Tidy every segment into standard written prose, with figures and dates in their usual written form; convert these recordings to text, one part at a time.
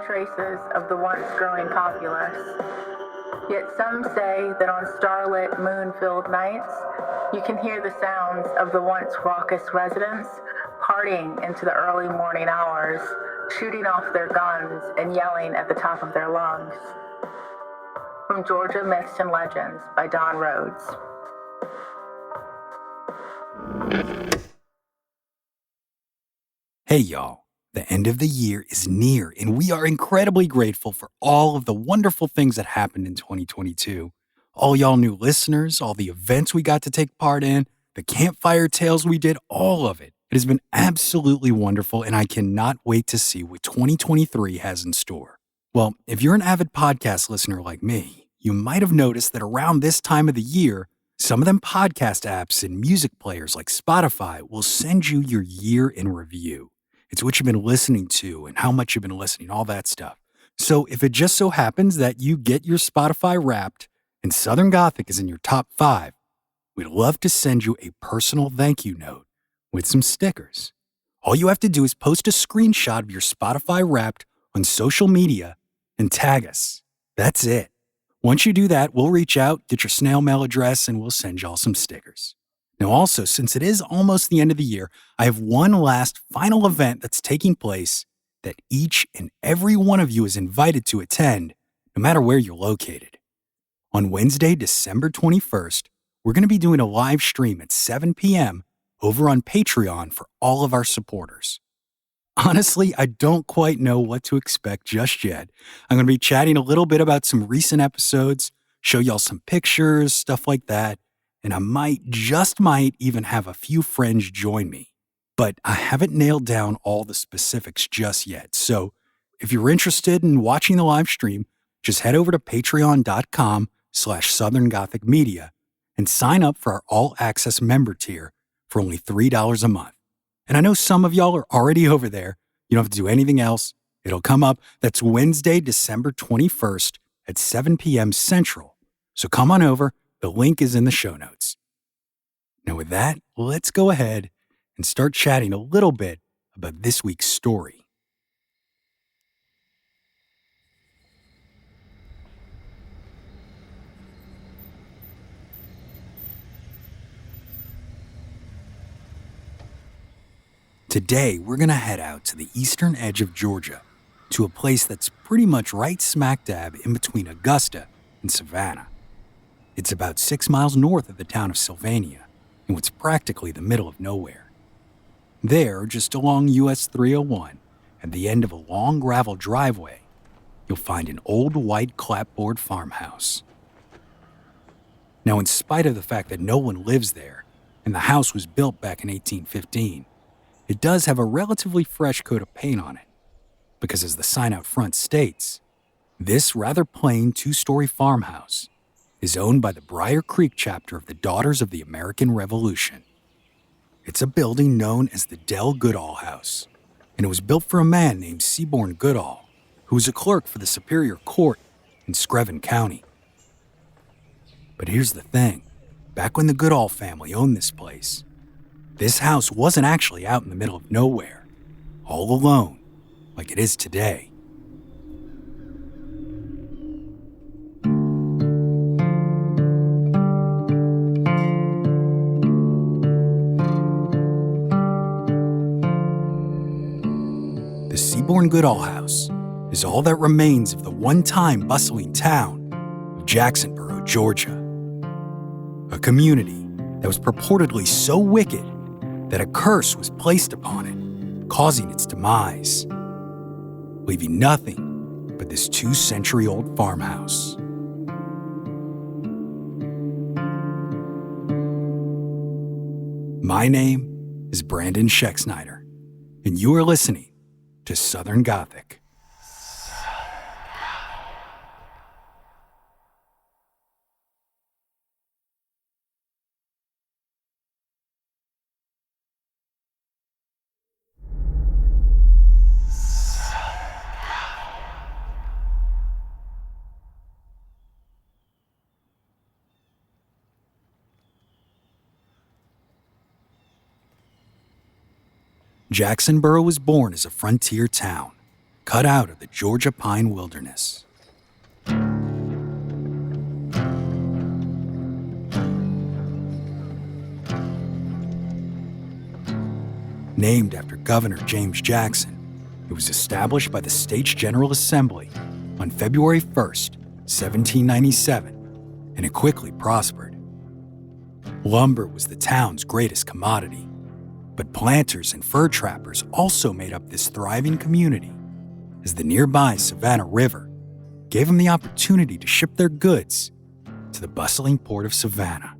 traces of the once growing populace. Yet some say that on starlit, moon-filled nights, you can hear the sounds of the once raucous residents partying into the early morning hours, shooting off their guns and yelling at the top of their lungs. From Georgia Myths and Legends by Don Rhodes. Hey y'all, the end of the year is near and we are incredibly grateful for all of the wonderful things that happened in 2022. All y'all new listeners, all the events we got to take part in, the campfire tales we did, all of it. It has been absolutely wonderful and I cannot wait to see what 2023 has in store. Well, if you're an avid podcast listener like me, you might have noticed that around this time of the year, some of them podcast apps and music players like Spotify will send you your year in review. It's what you've been listening to and how much you've been listening, all that stuff. So if it just so happens that you get your Spotify Wrapped and Southern Gothic is in your top 5, we'd love to send you a personal thank you note with some stickers. All you have to do is post a screenshot of your Spotify Wrapped on social media and tag us. That's it. Once you do that, we'll reach out, get your snail mail address, and we'll send y'all some stickers. Now also, since it is almost the end of the year, I have one last final event that's taking place that each and every one of you is invited to attend, no matter where you're located. On Wednesday, December 21st, we're going to be doing a live stream at 7 p.m. over on Patreon for all of our supporters. Honestly, I don't quite know what to expect just yet. I'm going to be chatting a little bit about some recent episodes, show y'all some pictures, stuff like that. And I might even have a few friends join me. But I haven't nailed down all the specifics just yet. So if you're interested in watching the live stream, just head over to patreon.com/Southern Gothic Media and sign up for our all-access member tier for only $3 a month. And I know some of y'all are already over there. You don't have to do anything else. It'll come up. That's Wednesday, December 21st at 7 p.m. Central. So come on over. The link is in the show notes. Now with that, let's go ahead and start chatting a little bit about this week's story. Today, we're going to head out to the eastern edge of Georgia, to a place that's pretty much right smack dab in between Augusta and Savannah. It's about 6 miles north of the town of Sylvania, in what's practically the middle of nowhere. There, just along US 301, at the end of a long gravel driveway, you'll find an old white clapboard farmhouse. Now, in spite of the fact that no one lives there, and the house was built back in 1815, it does have a relatively fresh coat of paint on it, because as the sign out front states, this rather plain 2-story farmhouse is owned by the Briar Creek chapter of the Daughters of the American Revolution. It's a building known as the Dell Goodall House, and it was built for a man named Seaborn Goodall, who was a clerk for the Superior Court in Screven County. But here's the thing. Back when the Goodall family owned this place, this house wasn't actually out in the middle of nowhere, all alone, like it is today. The Seaborn Goodall House is all that remains of the one-time bustling town of Jacksonboro, Georgia. A community that was purportedly so wicked that a curse was placed upon it, causing its demise, leaving nothing but this 2-century-old farmhouse. My name is Brandon Schexnayder, and you are listening to Southern Gothic. Jacksonboro was born as a frontier town, cut out of the Georgia pine wilderness. Named after Governor James Jackson, it was established by the States General Assembly on February 1st, 1797, and it quickly prospered. Lumber was the town's greatest commodity, but planters and fur trappers also made up this thriving community, as the nearby Savannah River gave them the opportunity to ship their goods to the bustling port of Savannah.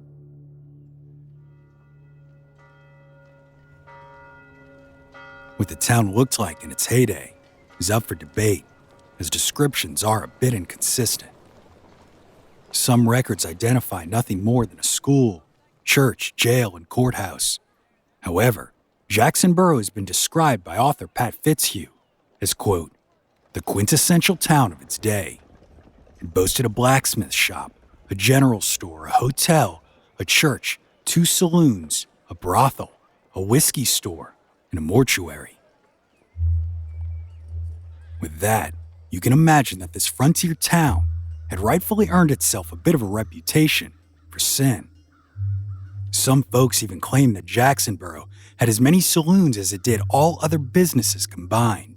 What the town looked like in its heyday is up for debate, as descriptions are a bit inconsistent. Some records identify nothing more than a school, church, jail, and courthouse. However, Jacksonboro has been described by author Pat Fitzhugh as, quote, the quintessential town of its day. It boasted a blacksmith shop, a general store, a hotel, a church, 2 saloons, a brothel, a whiskey store, and a mortuary. With that, you can imagine that this frontier town had rightfully earned itself a bit of a reputation for sin. Some folks even claim that Jacksonboro had as many saloons as it did all other businesses combined.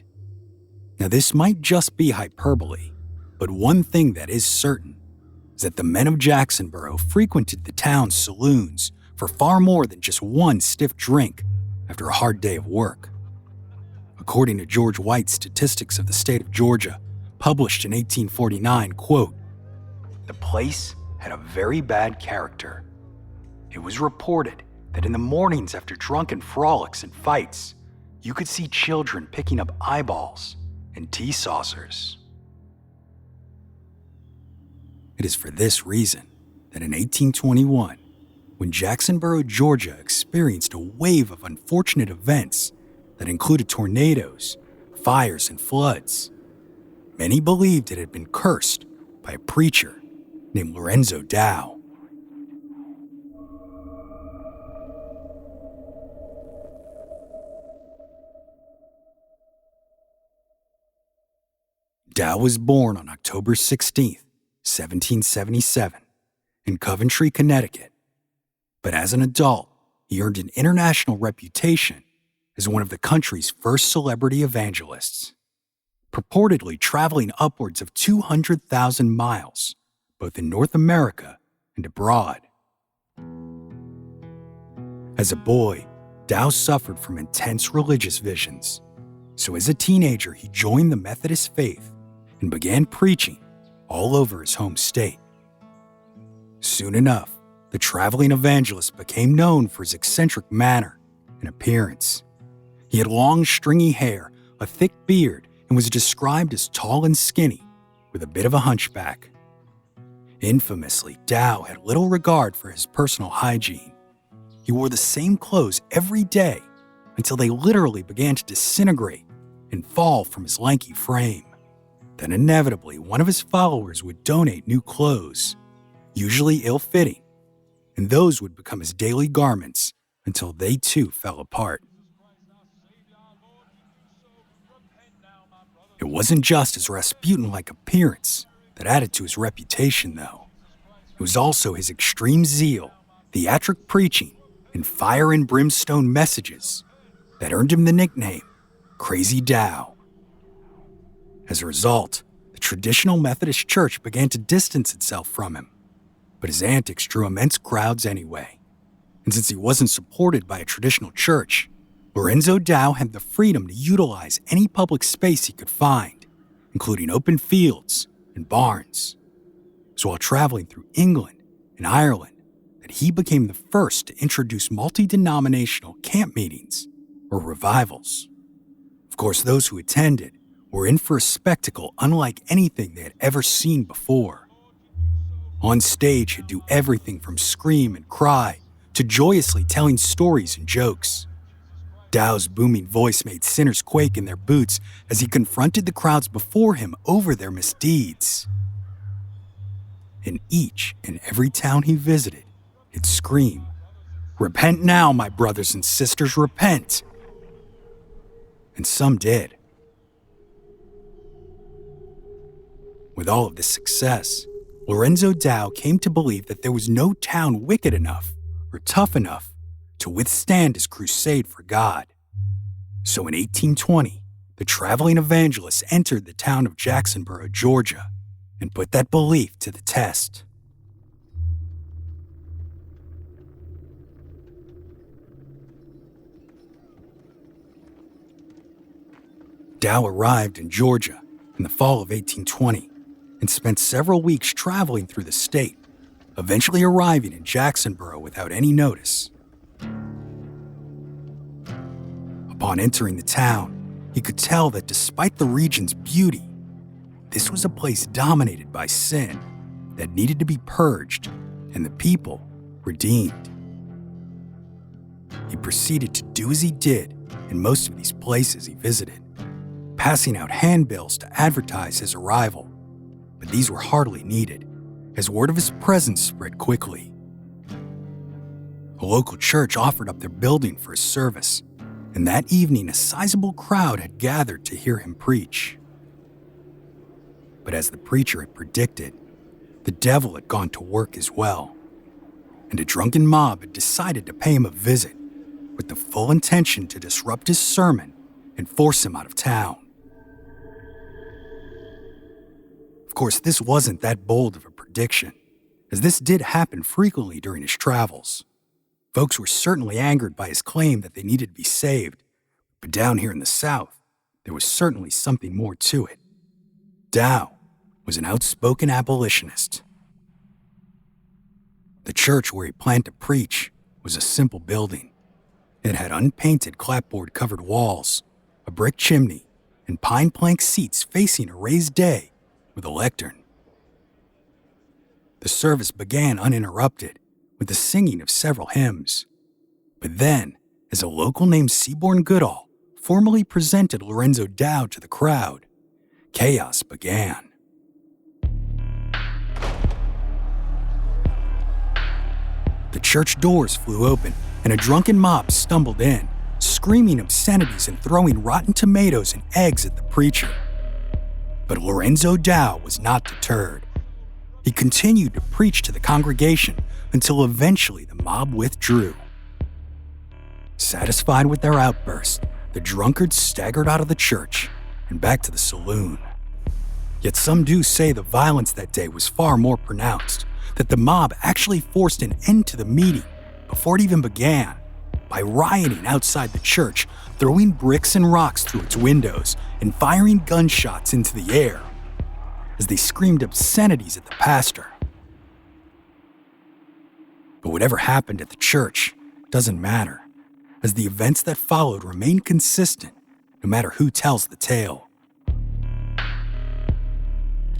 Now, this might just be hyperbole, but one thing that is certain is that the men of Jacksonboro frequented the town's saloons for far more than just one stiff drink after a hard day of work. According to George White's Statistics of the State of Georgia, published in 1849, quote, the place had a very bad character. It was reported that in the mornings after drunken frolics and fights, you could see children picking up eyeballs and tea saucers. It is for this reason that in 1821, when Jacksonboro, Georgia experienced a wave of unfortunate events that included tornadoes, fires, and floods, many believed it had been cursed by a preacher named Lorenzo Dow. Dow was born on October 16, 1777, in Coventry, Connecticut. But as an adult, he earned an international reputation as one of the country's first celebrity evangelists, purportedly traveling upwards of 200,000 miles, both in North America and abroad. As a boy, Dow suffered from intense religious visions, so as a teenager he joined the Methodist faith and began preaching all over his home state. Soon enough, the traveling evangelist became known for his eccentric manner and appearance. He had long, stringy hair, a thick beard, and was described as tall and skinny, with a bit of a hunchback. Infamously, Dow had little regard for his personal hygiene. He wore the same clothes every day until they literally began to disintegrate and fall from his lanky frame. Then inevitably, one of his followers would donate new clothes, usually ill-fitting, and those would become his daily garments until they too fell apart. It wasn't just his Rasputin-like appearance that added to his reputation, though. It was also his extreme zeal, theatric preaching, and fire and brimstone messages that earned him the nickname Crazy Dow. As a result, the traditional Methodist Church began to distance itself from him, but his antics drew immense crowds anyway. And since he wasn't supported by a traditional church, Lorenzo Dow had the freedom to utilize any public space he could find, including open fields and barns. It was while traveling through England and Ireland that he became the first to introduce multi-denominational camp meetings or revivals. Of course, those who attended were in for a spectacle unlike anything they had ever seen before. On stage, he'd do everything from scream and cry to joyously telling stories and jokes. Dow's booming voice made sinners quake in their boots as he confronted the crowds before him over their misdeeds. In each and every town he visited, he'd scream, "Repent now, my brothers and sisters, repent!" And some did. With all of this success, Lorenzo Dow came to believe that there was no town wicked enough or tough enough to withstand his crusade for God. So in 1820, the traveling evangelists entered the town of Jacksonboro, Georgia, and put that belief to the test. Dow arrived in Georgia in the fall of 1820 and spent several weeks traveling through the state, eventually arriving in Jacksonboro without any notice. Upon entering the town, he could tell that despite the region's beauty, this was a place dominated by sin that needed to be purged and the people redeemed. He proceeded to do as he did in most of these places he visited, passing out handbills to advertise his arrival, but these were hardly needed, as word of his presence spread quickly. A local church offered up their building for his service, and that evening a sizable crowd had gathered to hear him preach. But as the preacher had predicted, the devil had gone to work as well, and a drunken mob had decided to pay him a visit with the full intention to disrupt his sermon and force him out of town. Of course, this wasn't that bold of a prediction, as this did happen frequently during his travels. Folks were certainly angered by his claim that they needed to be saved, but down here in the South, there was certainly something more to it. Dow was an outspoken abolitionist. The church where he planned to preach was a simple building. It had unpainted clapboard-covered walls, a brick chimney, and pine plank seats facing a raised day with a lectern. The service began uninterrupted with the singing of several hymns. But then, as a local named Seaborn Goodall formally presented Lorenzo Dow to the crowd, chaos began. The church doors flew open, and a drunken mob stumbled in, screaming obscenities and throwing rotten tomatoes and eggs at the preacher. But Lorenzo Dow was not deterred. He continued to preach to the congregation until eventually the mob withdrew. Satisfied with their outburst, the drunkards staggered out of the church and back to the saloon. Yet some do say the violence that day was far more pronounced, that the mob actually forced an end to the meeting before it even began by rioting outside the church, throwing bricks and rocks through its windows and firing gunshots into the air as they screamed obscenities at the pastor. But whatever happened at the church doesn't matter, as the events that followed remain consistent no matter who tells the tale.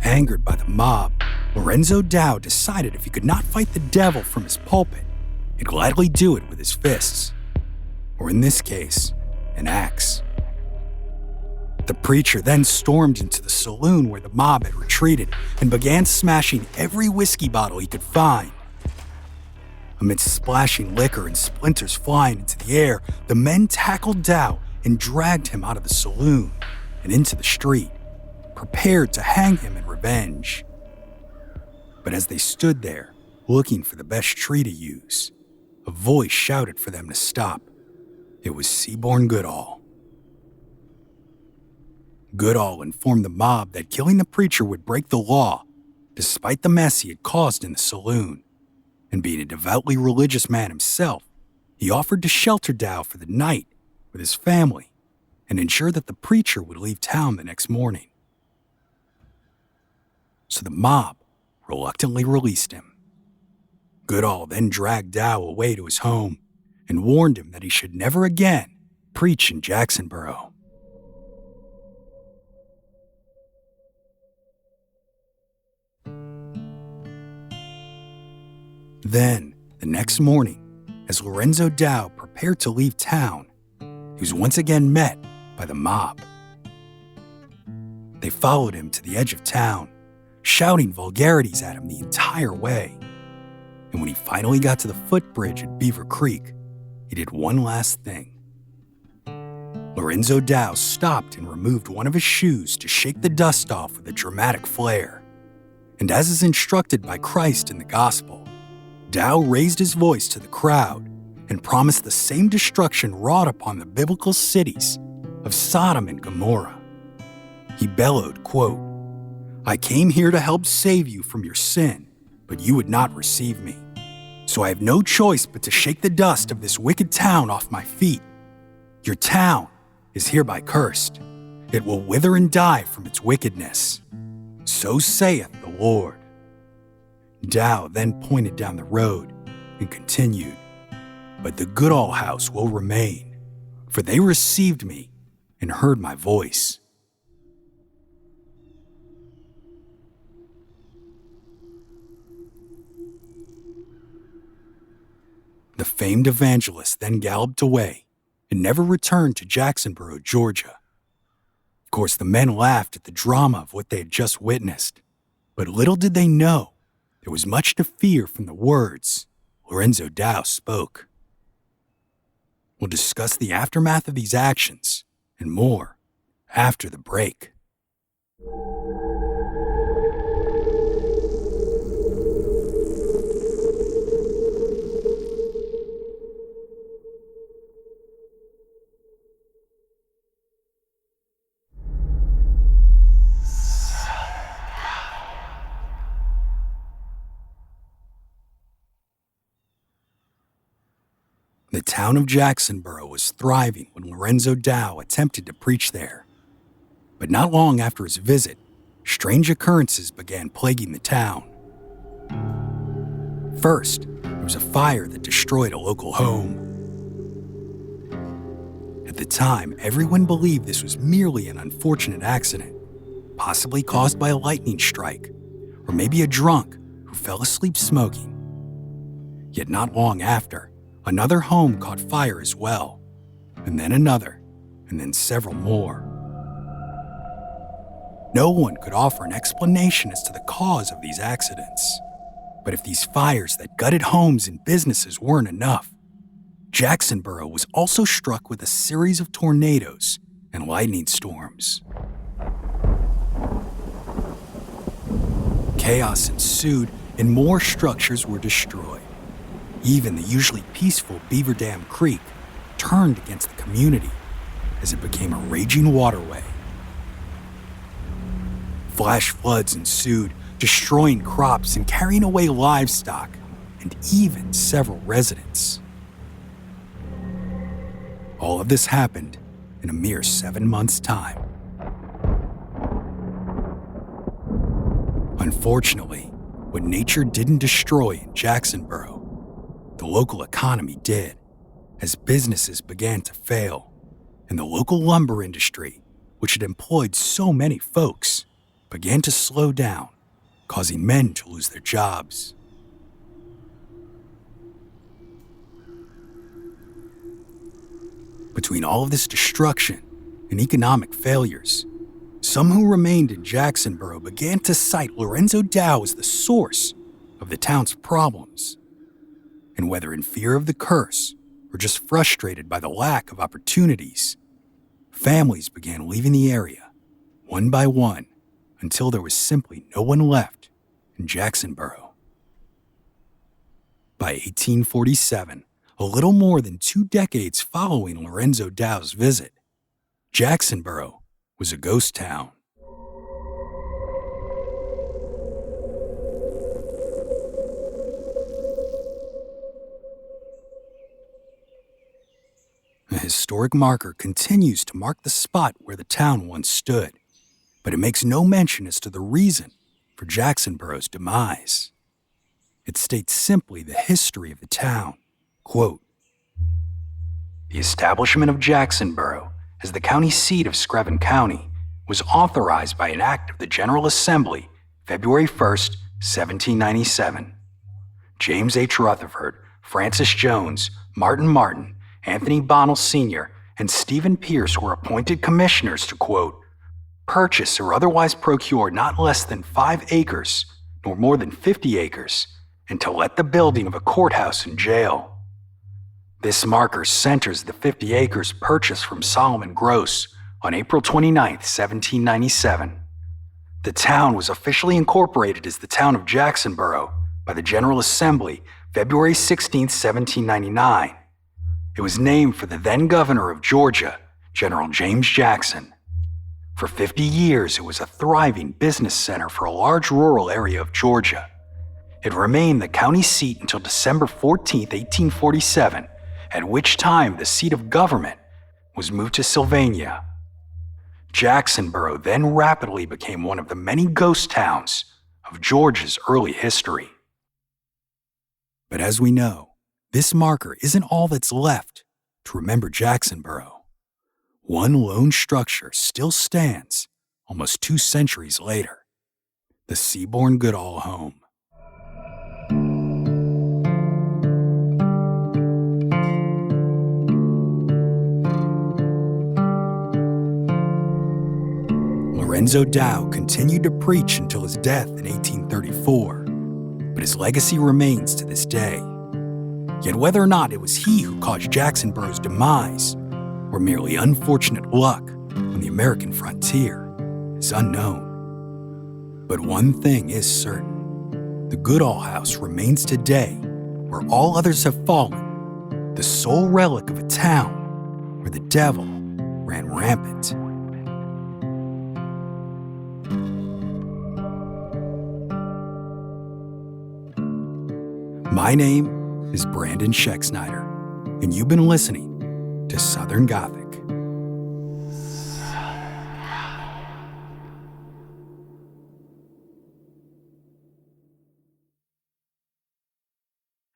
Angered by the mob, Lorenzo Dow decided if he could not fight the devil from his pulpit, he'd gladly do it with his fists, or in this case, an axe. The preacher then stormed into the saloon where the mob had retreated and began smashing every whiskey bottle he could find. Amidst splashing liquor and splinters flying into the air, the men tackled Dow and dragged him out of the saloon and into the street, prepared to hang him in revenge. But as they stood there, looking for the best tree to use, a voice shouted for them to stop. It was Seaborn Goodall. Goodall informed the mob that killing the preacher would break the law, despite the mess he had caused in the saloon. And being a devoutly religious man himself, he offered to shelter Dow for the night with his family and ensure that the preacher would leave town the next morning. So the mob reluctantly released him. Goodall then dragged Dow away to his home and warned him that he should never again preach in Jacksonboro. Then, the next morning, as Lorenzo Dow prepared to leave town, he was once again met by the mob. They followed him to the edge of town, shouting vulgarities at him the entire way. And when he finally got to the footbridge at Beaver Creek, he did one last thing. Lorenzo Dow stopped and removed one of his shoes to shake the dust off with a dramatic flair. And as is instructed by Christ in the gospel, Dow raised his voice to the crowd and promised the same destruction wrought upon the biblical cities of Sodom and Gomorrah. He bellowed, quote, "I came here to help save you from your sin, but you would not receive me. So I have no choice but to shake the dust of this wicked town off my feet. Your town is hereby cursed. It will wither and die from its wickedness. So saith the Lord." Dow then pointed down the road and continued, "But the Goodall house will remain, for they received me and heard my voice." The famed evangelist then galloped away and never returned to Jacksonboro, Georgia. Of course, the men laughed at the drama of what they had just witnessed, but little did they know there was much to fear from the words Lorenzo Dow spoke. We'll discuss the aftermath of these actions and more after the break. The town of Jacksonboro was thriving when Lorenzo Dow attempted to preach there. But not long after his visit, strange occurrences began plaguing the town. First, there was a fire that destroyed a local home. At the time, everyone believed this was merely an unfortunate accident, possibly caused by a lightning strike, or maybe a drunk who fell asleep smoking. Yet not long after, another home caught fire as well, and then another, and then several more. No one could offer an explanation as to the cause of these accidents. But if these fires that gutted homes and businesses weren't enough, Jacksonboro was also struck with a series of tornadoes and lightning storms. Chaos ensued and more structures were destroyed. Even the usually peaceful Beaver Dam Creek turned against the community as it became a raging waterway. Flash floods ensued, destroying crops and carrying away livestock and even several residents. All of this happened in a mere 7 months' time. Unfortunately, what nature didn't destroy in Jacksonboro, the local economy did, as businesses began to fail, and the local lumber industry, which had employed so many folks, began to slow down, causing men to lose their jobs. Between all of this destruction and economic failures, some who remained in Jacksonboro began to cite Lorenzo Dow as the source of the town's problems. And whether in fear of the curse or just frustrated by the lack of opportunities, families began leaving the area, one by one, until there was simply no one left in Jacksonboro. By 1847, a little more than 2 decades following Lorenzo Dow's visit, Jacksonboro was a ghost town. A historic marker continues to mark the spot where the town once stood, but it makes no mention as to the reason for Jacksonboro's demise. It states simply the history of the town. Quote, "The establishment of Jacksonboro as the county seat of Screven County was authorized by an act of the General Assembly, February 1st, 1797. James H. Rutherford, Francis Jones, Martin, Anthony Bonnell Sr., and Stephen Pierce were appointed commissioners to, quote, purchase or otherwise procure not less than 5 acres, nor more than 50 acres, and to let the building of a courthouse and jail. This marker centers the 50 acres purchased from Solomon Gross on April 29, 1797. The town was officially incorporated as the town of Jacksonboro by the General Assembly February 16, 1799. It was named for the then governor of Georgia, General James Jackson. For 50 years, it was a thriving business center for a large rural area of Georgia. It remained the county seat until December 14, 1847, at which time the seat of government was moved to Sylvania. Jacksonboro then rapidly became one of the many ghost towns of Georgia's early history. But as we know, this marker isn't all that's left to remember Jacksonboro. One lone structure still stands almost 2 centuries later, the Seaborn Goodall home. Lorenzo Dow continued to preach until his death in 1834, but his legacy remains to this day. Yet whether or not it was he who caused Jacksonboro's demise, or merely unfortunate luck on the American frontier, is unknown. But one thing is certain: the Goodall House remains today, where all others have fallen, the sole relic of a town where the devil ran rampant. My name is Brandon Scheck-Snyder, and you've been listening to Southern Gothic.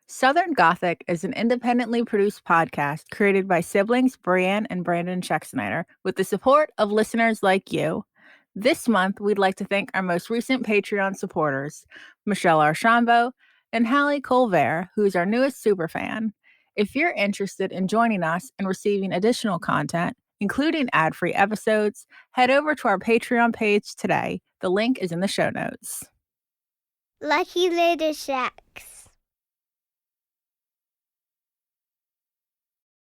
Southern Gothic is an independently produced podcast created by siblings Brianne and Brandon Scheck-Snyder with the support of listeners like you. This month, we'd like to thank our most recent Patreon supporters, Michelle Archambault and Hallie Colvert, who is our newest superfan. If you're interested in joining us and receiving additional content, including ad-free episodes, head over to our Patreon page today. The link is in the show notes. Lucky Little Shacks.